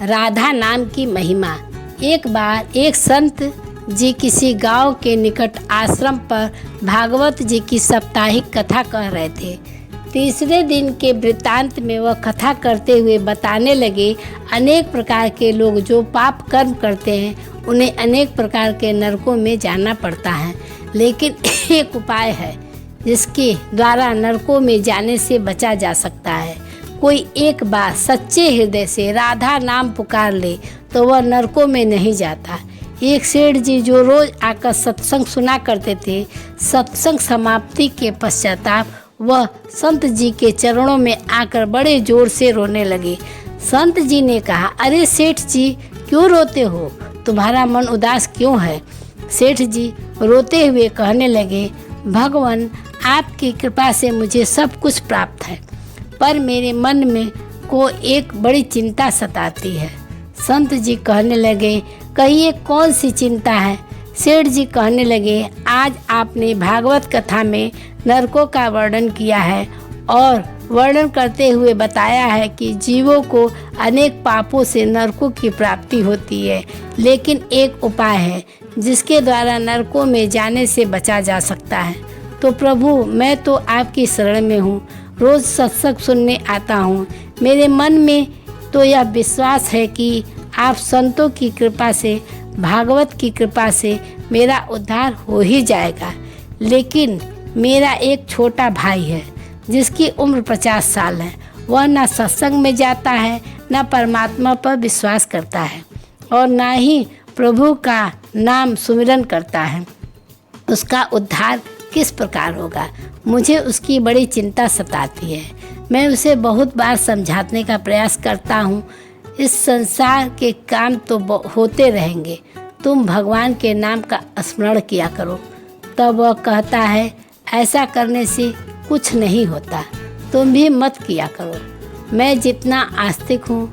राधा नाम की महिमा। एक बार एक संत जी किसी गांव के निकट आश्रम पर भागवत जी की साप्ताहिक कथा कह रहे थे। तीसरे दिन के वृत्तांत में वह कथा करते हुए बताने लगे, अनेक प्रकार के लोग जो पाप कर्म करते हैं उन्हें अनेक प्रकार के नरकों में जाना पड़ता है, लेकिन एक उपाय है जिसके द्वारा नरकों में जाने से बचा जा सकता है। कोई एक बार सच्चे हृदय से राधा नाम पुकार ले तो वह नरकों में नहीं जाता। एक सेठ जी जो रोज आकर सत्संग सुना करते थे, सत्संग समाप्ति के पश्चाताप वह संत जी के चरणों में आकर बड़े जोर से रोने लगे। संत जी ने कहा, अरे सेठ जी क्यों रोते हो, तुम्हारा मन उदास क्यों है? सेठ जी रोते हुए कहने लगे, भगवान आपकी कृपा से मुझे सब कुछ प्राप्त है, पर मेरे मन में को एक बड़ी चिंता सताती है। संत जी कहने लगे, कहिए कौन सी चिंता है? सेठ जी कहने लगे, आज आपने भागवत कथा में नरकों का वर्णन किया है और वर्णन करते हुए बताया है कि जीवों को अनेक पापों से नरकों की प्राप्ति होती है, लेकिन एक उपाय है जिसके द्वारा नरकों में जाने से बचा जा सकता है। तो प्रभु मैं तो आपकी शरण में हूँ, रोज़ सत्संग सुनने आता हूँ। मेरे मन में तो यह विश्वास है कि आप संतों की कृपा से, भागवत की कृपा से मेरा उद्धार हो ही जाएगा, लेकिन मेरा एक छोटा भाई है जिसकी उम्र 50 साल है। वह ना सत्संग में जाता है, ना परमात्मा पर विश्वास करता है और ना ही प्रभु का नाम सुमिरन करता है। उसका उद्धार किस प्रकार होगा? मुझे उसकी बड़ी चिंता सताती है। मैं उसे बहुत बार समझाने का प्रयास करता हूँ, इस संसार के काम तो होते रहेंगे, तुम भगवान के नाम का स्मरण किया करो। तब वह कहता है, ऐसा करने से कुछ नहीं होता, तुम भी मत किया करो। मैं जितना आस्तिक हूँ,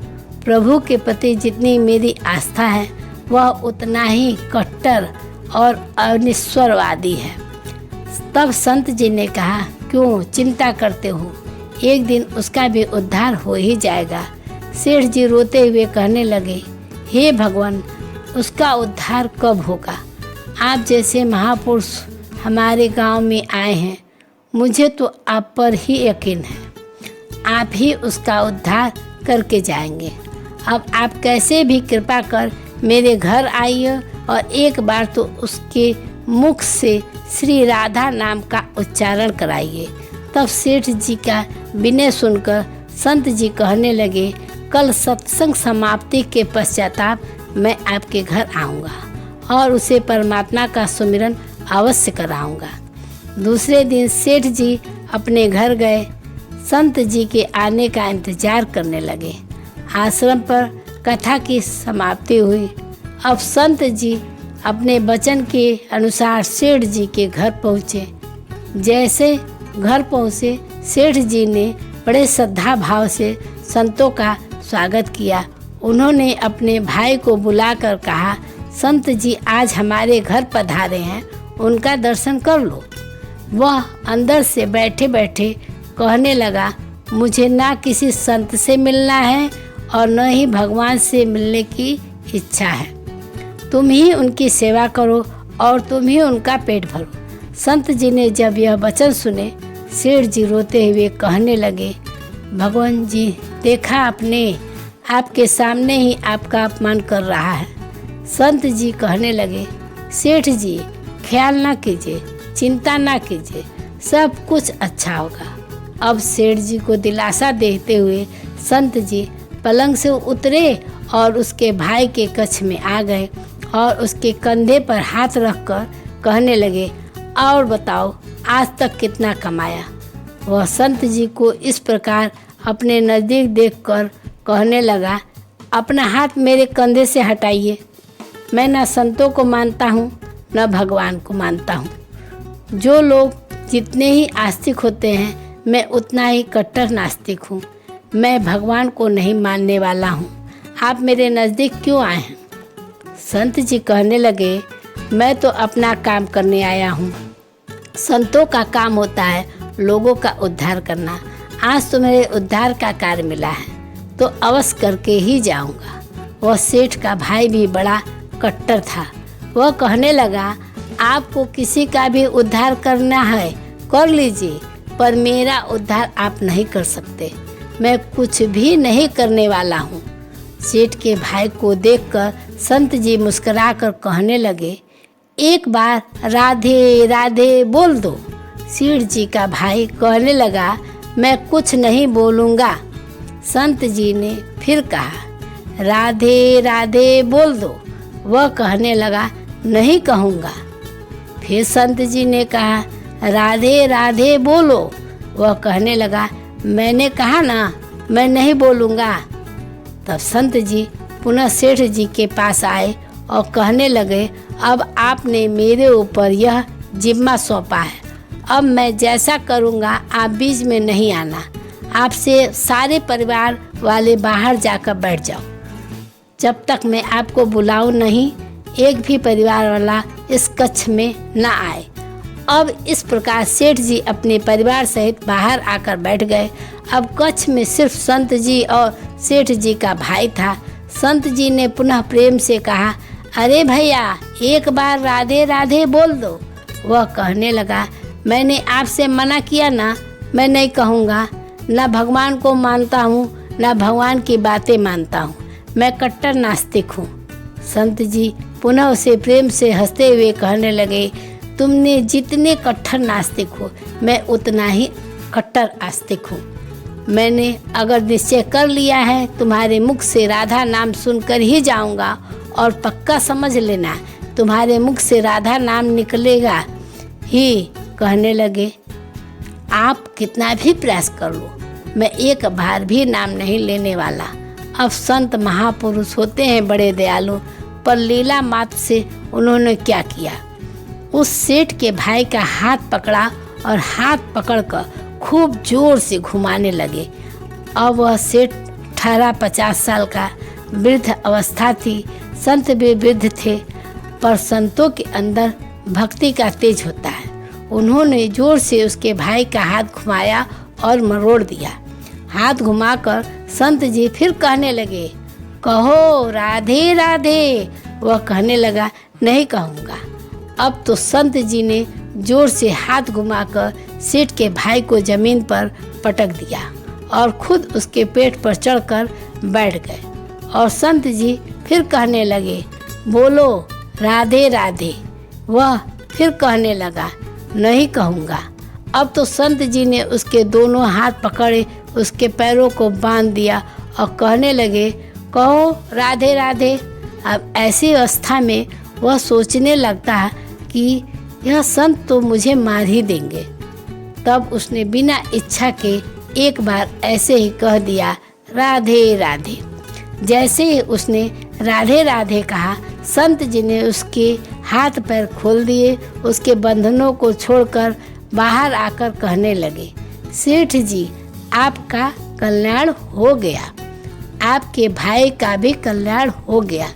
प्रभु के प्रति जितनी मेरी आस्था है, वह उतना ही कट्टर और अनिश्वरवादी है। तब संत जी ने कहा, क्यों चिंता करते हो, एक दिन उसका भी उद्धार हो ही जाएगा। सेठ जी रोते हुए कहने लगे, हे भगवान उसका उद्धार कब होगा? आप जैसे महापुरुष हमारे गांव में आए हैं, मुझे तो आप पर ही यकीन है, आप ही उसका उद्धार करके जाएंगे। अब आप कैसे भी कृपा कर मेरे घर आइए और एक बार तो उसके मुख से श्री राधा नाम का उच्चारण कराइए। तब सेठ जी का विनय सुनकर संत जी कहने लगे, कल सत्संग समाप्ति के पश्चाताप मैं आपके घर आऊँगा और उसे परमात्मा का सुमिरन अवश्य कराऊँगा। दूसरे दिन सेठ जी अपने घर गए, संत जी के आने का इंतजार करने लगे। आश्रम पर कथा की समाप्ति हुई। अब संत जी अपने वचन के अनुसार सेठ जी के घर पहुँचे। जैसे घर पहुँचे, सेठ जी ने बड़े श्रद्धा भाव से संतों का स्वागत किया। उन्होंने अपने भाई को बुलाकर कहा, संत जी आज हमारे घर पधारे हैं, उनका दर्शन कर लो। वह अंदर से बैठे बैठे कहने लगा, मुझे ना किसी संत से मिलना है और न ही भगवान से मिलने की इच्छा है। तुम ही उनकी सेवा करो और तुम ही उनका पेट भरो। संत जी ने जब यह वचन सुने, सेठ जी रोते हुए कहने लगे, भगवान जी देखा आपने, आपके सामने ही आपका अपमान कर रहा है। संत जी कहने लगे, सेठ जी ख्याल ना कीजिए, चिंता ना कीजिए, सब कुछ अच्छा होगा। अब सेठ जी को दिलासा देते हुए संत जी पलंग से उतरे और उसके भाई के कक्ष में आ गए और उसके कंधे पर हाथ रखकर कहने लगे, और बताओ आज तक कितना कमाया? वह संत जी को इस प्रकार अपने नज़दीक देखकर कहने लगा, अपना हाथ मेरे कंधे से हटाइए। मैं न संतों को मानता हूँ न भगवान को मानता हूँ। जो लोग जितने ही आस्तिक होते हैं, मैं उतना ही कट्टर नास्तिक हूँ। मैं भगवान को नहीं मानने वाला हूँ। आप मेरे नज़दीक क्यों आए हैं? संत जी कहने लगे, मैं तो अपना काम करने आया हूँ। संतों का काम होता है लोगों का उद्धार करना। आज तो मेरे उद्धार का कार्य मिला है तो अवश्य करके ही जाऊँगा। वह सेठ का भाई भी बड़ा कट्टर था। वह कहने लगा, आपको किसी का भी उद्धार करना है कर लीजिए, पर मेरा उद्धार आप नहीं कर सकते। मैं कुछ भी नहीं करने वाला हूँ। सेठ के भाई को देखकर संत जी मुस्कुराकर कहने लगे, एक बार राधे राधे बोल दो। सेठ जी का भाई कहने लगा, मैं कुछ नहीं बोलूँगा। संत जी ने फिर कहा, राधे राधे बोल दो। वह कहने लगा, नहीं कहूँगा। फिर संत जी ने कहा, राधे राधे बोलो। वह कहने लगा, मैंने कहा ना, मैं नहीं बोलूँगा। तब संत जी पुनः सेठ जी के पास आए और कहने लगे, अब आपने मेरे ऊपर यह जिम्मा सौंपा है। अब मैं जैसा करूँगा आप बीच में नहीं आना। आपसे सारे परिवार वाले बाहर जाकर बैठ जाओ। जब तक मैं आपको बुलाऊं नहीं, एक भी परिवार वाला इस कक्ष में न आए। अब इस प्रकार सेठ जी अपने परिवार सहित बाहर आकर बैठ गए। अब कक्ष में सिर्फ संत जी और सेठ जी का भाई था। संत जी ने पुनः प्रेम से कहा, अरे भैया, एक बार राधे राधे बोल दो। वह कहने लगा, मैंने आपसे मना किया ना, मैं नहीं कहूँगा। न भगवान को मानता हूँ, न भगवान की बातें मानता हूँ। मैं कट्टर नास्तिक हूँ। संत जी पुनः उसे प्रेम से हंसते हुए कहने लगे, तुमने जितने कट्टर नास्तिक हो, मैं उतना ही कट्टर आस्तिक हूँ। मैंने अगर निश्चय कर लिया है, तुम्हारे मुख से राधा नाम सुनकर ही जाऊँगा, और पक्का समझ लेना, तुम्हारे मुख से राधा नाम निकलेगा ही। कहने लगे, आप कितना भी प्रयास कर लो, मैं एक बार भी नाम नहीं लेने वाला। अब संत महापुरुष होते हैं बड़े दयालु, पर लीला मात्र से उन्होंने क्या किया, उस सेठ के भाई का हाथ पकड़ा और हाथ पकड़कर खूब जोर से घुमाने लगे। अब वह सेठ 18-50 साल का वृद्ध अवस्था थी। संत भी वृद्ध थे, पर संतों के अंदर भक्ति का तेज होता है। उन्होंने जोर से उसके भाई का हाथ घुमाया और मरोड़ दिया। हाथ घुमाकर संत जी फिर कहने लगे, कहो राधे राधे। वह कहने लगा, नहीं कहूँगा। अब तो संत जी ने जोर से हाथ घुमाकर सेठ के भाई को जमीन पर पटक दिया और खुद उसके पेट पर चढ़कर बैठ गए। और संत जी फिर कहने लगे, बोलो राधे राधे। वह फिर कहने लगा, नहीं कहूँगा। अब तो संत जी ने उसके दोनों हाथ पकड़े, उसके पैरों को बांध दिया और कहने लगे, कहो राधे राधे। अब ऐसी अवस्था में वह सोचने लगता है कि यह संत तो मुझे मार ही देंगे। तब उसने बिना इच्छा के एक बार ऐसे ही कह दिया, राधे राधे। जैसे ही उसने राधे राधे कहा, संत जी ने उसके हाथ पैर खोल दिए, उसके बंधनों को छोड़कर बाहर आकर कहने लगे, सेठ जी, आपका कल्याण हो गया, आपके भाई का भी कल्याण हो गया।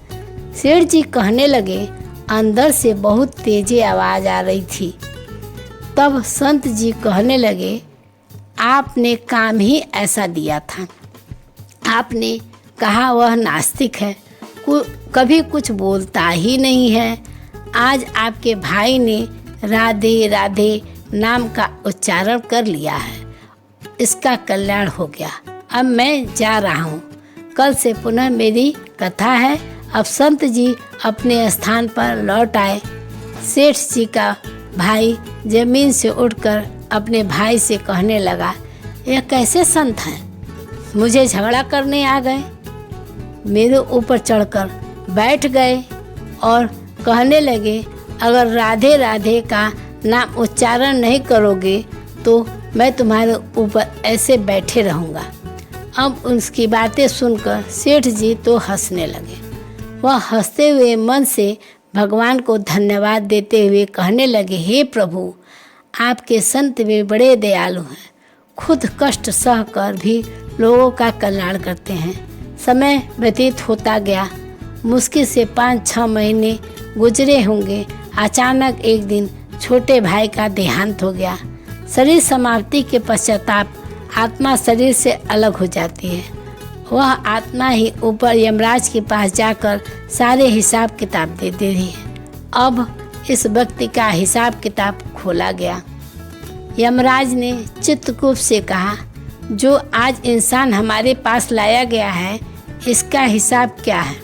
सेठ जी कहने लगे, अंदर से बहुत तेजी आवाज़ आ रही थी। तब संत जी कहने लगे, आपने काम ही ऐसा दिया था। आपने कहा वह नास्तिक है, कभी कुछ बोलता ही नहीं है। आज आपके भाई ने राधे राधे नाम का उच्चारण कर लिया है, इसका कल्याण हो गया। अब मैं जा रहा हूँ, कल से पुनः मेरी कथा है। अब संत जी अपने स्थान पर लौट आए। सेठ जी का भाई जमीन से उठकर अपने भाई से कहने लगा, यह कैसे संत हैं, मुझे झगड़ा करने आ गए, मेरे ऊपर चढ़कर बैठ गए और कहने लगे, अगर राधे राधे का नाम उच्चारण नहीं करोगे तो मैं तुम्हारे ऊपर ऐसे बैठे रहूँगा। अब उसकी बातें सुनकर सेठ जी तो हंसने लगे। वह हंसते हुए मन से भगवान को धन्यवाद देते हुए कहने लगे, हे प्रभु, आपके संत भी बड़े दयालु हैं, खुद कष्ट सहकर भी लोगों का कल्याण करते हैं। समय व्यतीत होता गया, मुश्किल से 5-6 महीने गुजरे होंगे। अचानक एक दिन छोटे भाई का देहांत हो गया। शरीर समाप्ति के पश्चाताप आत्मा शरीर से अलग हो जाती है वह आत्मा ही ऊपर यमराज के पास जाकर सारे हिसाब किताब दे दे रही है। अब इस व्यक्ति का हिसाब किताब खोला गया। यमराज ने चित्रगुप्त से कहा, जो आज इंसान हमारे पास लाया गया है, इसका हिसाब क्या है?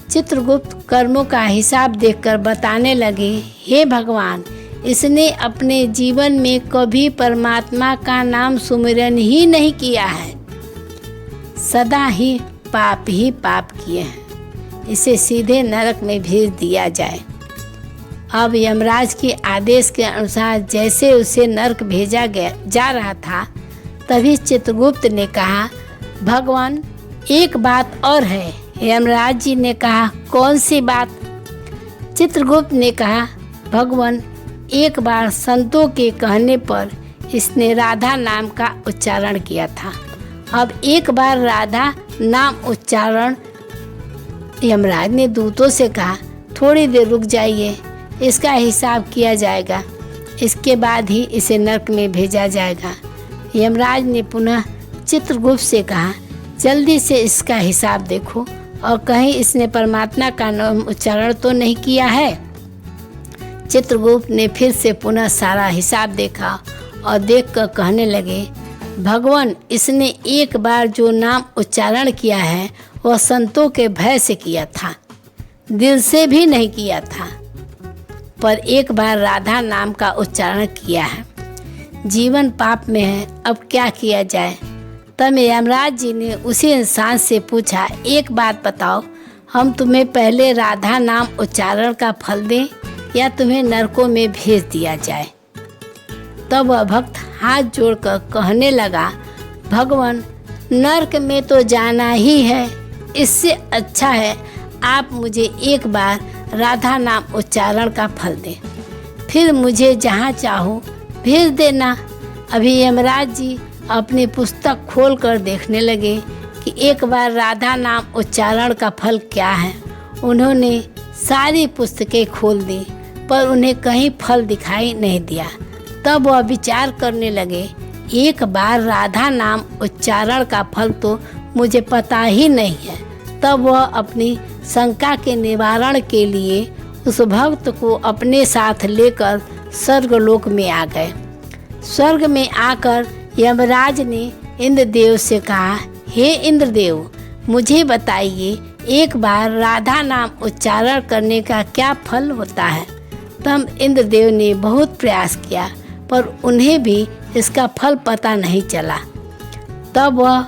चित्रगुप्त कर्मों का हिसाब देखकर बताने लगे, हे भगवान, इसने अपने जीवन में कभी परमात्मा का नाम सुमिरन ही नहीं किया है, सदा ही पाप किए हैं, इसे सीधे नरक में भेज दिया जाए। अब यमराज के आदेश के अनुसार जैसे उसे नरक भेजा गया जा रहा था, तभी चित्रगुप्त ने कहा, भगवान, एक बात और है। यमराज जी ने कहा, कौन सी बात? चित्रगुप्त ने कहा, भगवान, एक बार संतों के कहने पर इसने राधा नाम का उच्चारण किया था। अब एक बार राधा नाम उच्चारण, यमराज ने दूतों से कहा, थोड़ी देर रुक जाइए, इसका हिसाब किया जाएगा, इसके बाद ही इसे नरक में भेजा जाएगा। यमराज ने पुनः चित्रगुप्त से कहा, जल्दी से इसका हिसाब देखो और कहीं इसने परमात्मा का नाम उच्चारण तो नहीं किया है। चित्रगुप्त ने फिर से पुनः सारा हिसाब देखा और देखकर कहने लगे, भगवान, इसने एक बार जो नाम उच्चारण किया है वह संतों के भय से किया था, दिल से भी नहीं किया था, पर एक बार राधा नाम का उच्चारण किया है। जीवन पाप में है, अब क्या किया जाए? तब यमराज जी ने उसी इंसान से पूछा, एक बात बताओ, हम तुम्हें पहले राधा नाम उच्चारण का फल दें या तुम्हें नरकों में भेज दिया जाए? तब वह भक्त हाथ जोड़कर कहने लगा, भगवान, नरक में तो जाना ही है, इससे अच्छा है आप मुझे एक बार राधा नाम उच्चारण का फल दें, फिर मुझे जहाँ चाहो भेज देना। अभी यमराज जी अपनी पुस्तक खोलकर देखने लगे कि एक बार राधा नाम उच्चारण का फल क्या है। उन्होंने सारी पुस्तकें खोल दी, पर उन्हें कहीं फल दिखाई नहीं दिया। तब वह विचार करने लगे, एक बार राधा नाम उच्चारण का फल तो मुझे पता ही नहीं है। तब वह अपनी शंका के निवारण के लिए उस भक्त को अपने साथ लेकर स्वर्गलोक में आ गए। स्वर्ग में आकर यमराज ने इंद्रदेव से कहा, हे इंद्रदेव, मुझे बताइए, एक बार राधा नाम उच्चारण करने का क्या फल होता है? तब इंद्रदेव ने बहुत प्रयास किया, पर उन्हें भी इसका फल पता नहीं चला। तब वह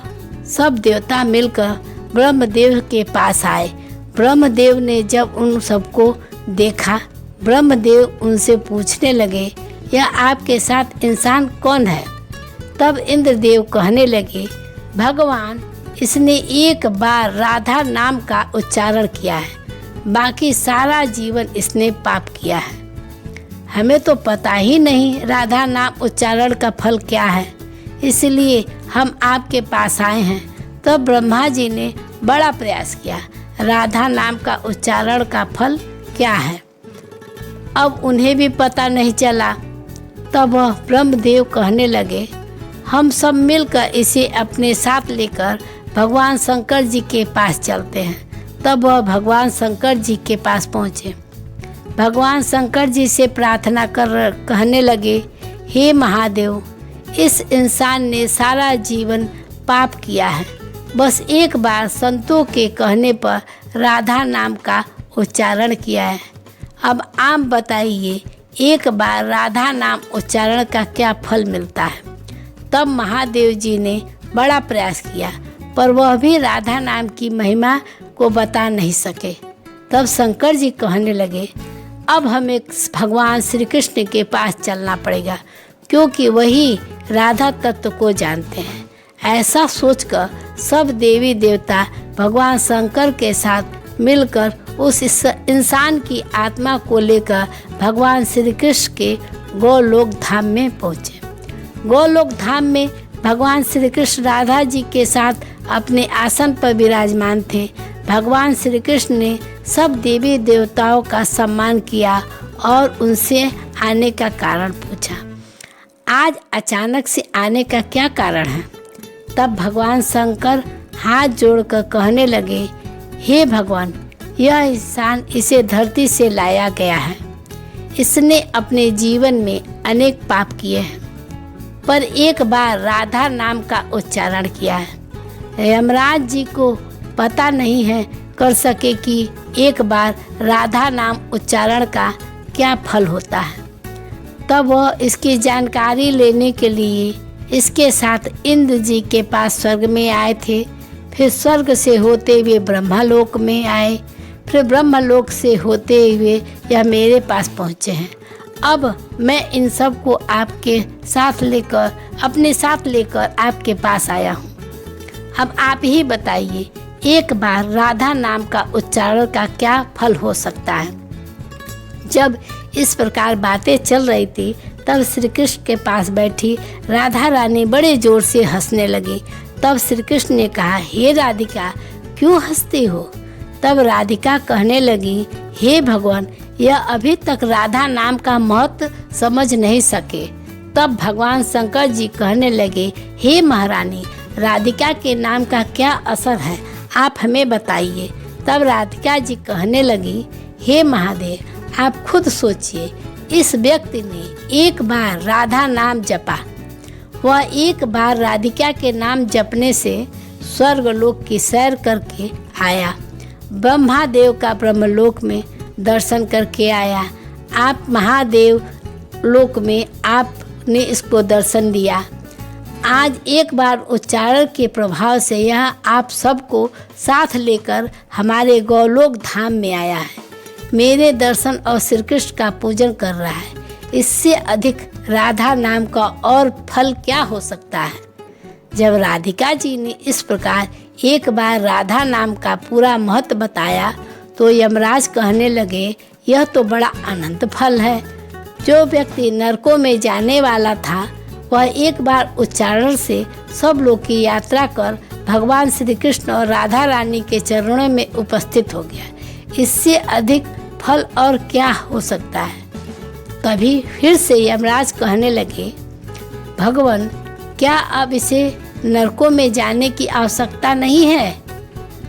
सब देवता मिलकर ब्रह्मदेव के पास आए। ब्रह्मदेव ने जब उन सबको देखा, ब्रह्मदेव उनसे पूछने लगे, यह आपके साथ इंसान कौन है? तब इंद्रदेव कहने लगे, भगवान, इसने एक बार राधा नाम का उच्चारण किया है, बाकी सारा जीवन इसने पाप किया है। हमें तो पता ही नहीं राधा नाम उच्चारण का फल क्या है, इसलिए हम आपके पास आए हैं। तब ब्रह्मा जी ने बड़ा प्रयास किया, राधा नाम का उच्चारण का फल क्या है? अब उन्हें भी पता नहीं चला। तब वह ब्रह्मदेव कहने लगे, हम सब मिलकर इसे अपने साथ लेकर भगवान शंकर जी के पास चलते हैं। तब वह भगवान शंकर जी के पास पहुँचे। भगवान शंकर जी से प्रार्थना कर कहने लगे, हे महादेव, इस इंसान ने सारा जीवन पाप किया है, बस एक बार संतों के कहने पर राधा नाम का उच्चारण किया है। अब आप बताइए, एक बार राधा नाम उच्चारण का क्या फल मिलता है? तब महादेव जी ने बड़ा प्रयास किया, पर वह भी राधा नाम की महिमा को बता नहीं सके। तब शंकर जी कहने लगे, अब हमें भगवान श्री कृष्ण के पास चलना पड़ेगा, क्योंकि वही राधा तत्व को जानते हैं। ऐसा सोचकर सब देवी देवता भगवान शंकर के साथ मिलकर उस इंसान की आत्मा को लेकर भगवान श्री कृष्ण के गोलोक धाम में पहुँचे। गोलोक धाम में भगवान श्री कृष्ण राधा जी के साथ अपने आसन पर विराजमान थे। भगवान श्री कृष्ण ने सब देवी देवताओं का सम्मान किया और उनसे आने का कारण पूछा, आज अचानक से आने का क्या कारण है? तब भगवान शंकर हाथ जोड़कर कहने लगे, हे भगवान, यह इंसान इसे धरती से लाया गया है। इसने अपने जीवन में अनेक पाप किए हैं, पर एक बार राधा नाम का उच्चारण किया है। यमराज जी को पता नहीं है कर सके कि एक बार राधा नाम उच्चारण का क्या फल होता है। तब वह इसकी जानकारी लेने के लिए इसके साथ इंद्र जी के पास स्वर्ग में आए थे। फिर स्वर्ग से होते हुए ब्रह्मलोक में आए, फिर ब्रह्मलोक से होते हुए यह मेरे पास पहुँचे हैं। अब मैं इन सब को आपके साथ लेकर अपने साथ लेकर आपके पास आया हूँ। अब आप ही बताइए, एक बार राधा नाम का उच्चारण का क्या फल हो सकता है। जब इस प्रकार बातें चल रही थी तब श्री कृष्ण के पास बैठी राधा रानी बड़े जोर से हंसने लगी। तब श्री कृष्ण ने कहा, हे राधिका, क्यों हंसती हो। तब राधिका कहने लगी, हे भगवान, यह अभी तक राधा नाम का महत्व समझ नहीं सके। तब भगवान शंकर जी कहने लगे, हे महारानी, राधिका के नाम का क्या असर है, आप हमें बताइए। तब राधिका जी कहने लगी, हे महादेव, आप खुद सोचिए, इस व्यक्ति ने एक बार राधा नाम जपा। वह एक बार राधिका के नाम जपने से स्वर्गलोक की सैर करके आया, ब्रह्मादेव का ब्रह्मलोक में दर्शन करके आया। आप महादेव लोक में आपने इसको दर्शन दिया। आज एक बार उच्चारण के प्रभाव से यह आप सबको साथ लेकर हमारे गौलोक धाम में आया है, मेरे दर्शन और श्री कृष्ण का पूजन कर रहा है। इससे अधिक राधा नाम का और फल क्या हो सकता है। जब राधिका जी ने इस प्रकार एक बार राधा नाम का पूरा महत्व बताया तो यमराज कहने लगे, यह तो बड़ा अनंत फल है। जो व्यक्ति नरकों में जाने वाला था वह एक बार उच्चारण से सब लोग की यात्रा कर भगवान श्री कृष्ण और राधा रानी के चरणों में उपस्थित हो गया। इससे अधिक फल और क्या हो सकता है। तभी फिर से यमराज कहने लगे, भगवान, क्या अब इसे नरकों में जाने की आवश्यकता नहीं है।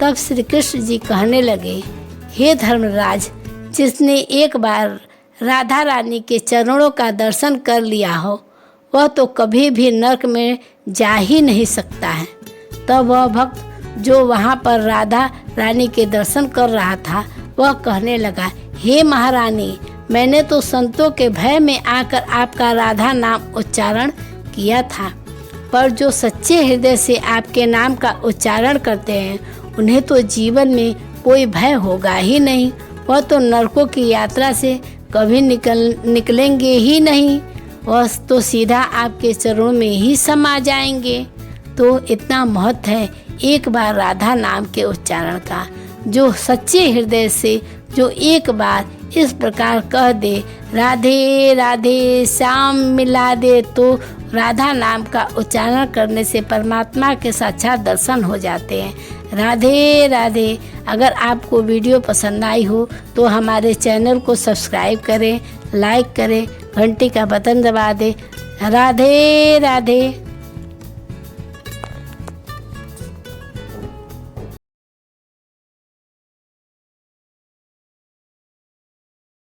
तब श्री कृष्ण जी कहने लगे, हे धर्मराज, जिसने एक बार राधा रानी के चरणों का दर्शन कर लिया हो वह तो कभी भी नरक में जा ही नहीं सकता है। तब वह भक्त जो वहाँ पर राधा रानी के दर्शन कर रहा था वह कहने लगा, हे महारानी, मैंने तो संतों के भय में आकर आपका राधा नाम उच्चारण किया था, पर जो सच्चे हृदय से आपके नाम का उच्चारण करते हैं उन्हें तो जीवन में कोई भय होगा ही नहीं। वह तो नरकों की यात्रा से कभी निकलेंगे ही नहीं, वह तो सीधा आपके चरणों में ही समा जाएंगे। तो इतना महत्व है एक बार राधा नाम के उच्चारण का। जो सच्चे हृदय से जो एक बार इस प्रकार कह दे, राधे राधे श्याम मिला दे, तो राधा नाम का उच्चारण करने से परमात्मा के साक्षात दर्शन हो जाते हैं। राधे राधे। अगर आपको वीडियो पसंद आई हो तो हमारे चैनल को सब्सक्राइब करें, लाइक करें, घंटी का बटन दबा दें। राधे राधे।